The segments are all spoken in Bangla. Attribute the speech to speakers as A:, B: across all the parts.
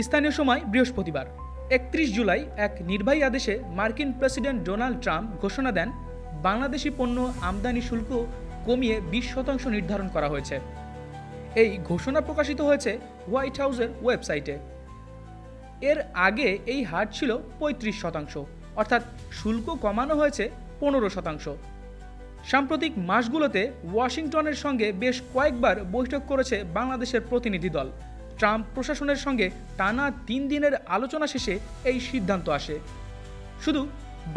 A: স্থানীয় সময় বৃহস্পতিবার 31 জুলাই এক নির্বাহী আদেশে মার্কিন প্রেসিডেন্ট ডোনাল্ড ট্রাম্প ঘোষণা দেন বাংলাদেশি পণ্য আমদানি শুল্ক কমিয়ে 20% নির্ধারণ করা হয়েছে। এই ঘোষণা প্রকাশিত হয়েছে হোয়াইট হাউসের ওয়েবসাইটে। এর আগে এই হার ছিল 35%, অর্থাৎ শুল্ক কমানো হয়েছে 15%। সাম্প্রতিক মাসগুলোতে ওয়াশিংটনের সঙ্গে বেশ কয়েকবার বৈঠক করেছে বাংলাদেশের প্রতিনিধি দল। ট্রাম্প প্রশাসনের সঙ্গে টানা 3 দিনের আলোচনা শেষে এই সিদ্ধান্ত আসে। শুধু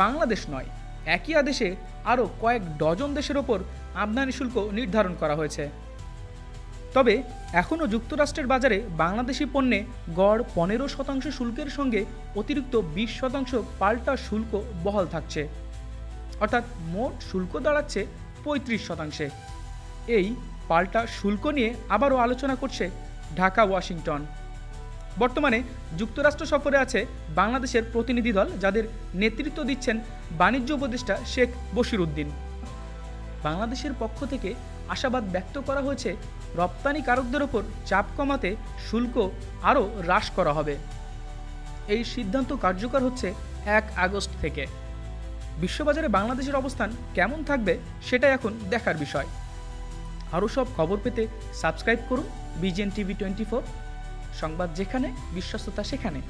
A: বাংলাদেশ নয়, একই আদেশে আরও কয়েক ডজন দেশের ওপর আমদানি শুল্ক নির্ধারণ করা হয়েছে। তবে এখনও যুক্তরাষ্ট্রের বাজারে বাংলাদেশি পণ্যে গড় 15% শুল্কের সঙ্গে অতিরিক্ত 20% পাল্টা শুল্ক বহাল থাকছে, অর্থাৎ মোট শুল্ক দাঁড়াচ্ছে 35%। এই পাল্টা শুল্ক নিয়ে আবারও আলোচনা করছে ঢাকা ওয়াশিংটন। বর্তমানে যুক্তরাষ্ট্র সফরে আছে বাংলাদেশের প্রতিনিধি দল, যাদের নেতৃত্ব দিচ্ছেন বাণিজ্য উপদেষ্টা শেখ বশিরউদ্দিন। বাংলাদেশের পক্ষ থেকে আশাবাদ ব্যক্ত করা হয়েছে রপ্তানিকারকদের ওপর চাপ কমাতে শুল্ক আরও হ্রাস করা হবে। এই সিদ্ধান্ত কার্যকর হচ্ছে 1 আগস্ট থেকে। বিশ্ববাজারে বাংলাদেশের অবস্থান কেমন থাকবে সেটা এখন দেখার বিষয়। আরও সব খবর পেতে সাবস্ক্রাইব করুন BGN TV 24। সংবাদ যেখানে, বিশ্বস্ততা সেখানে।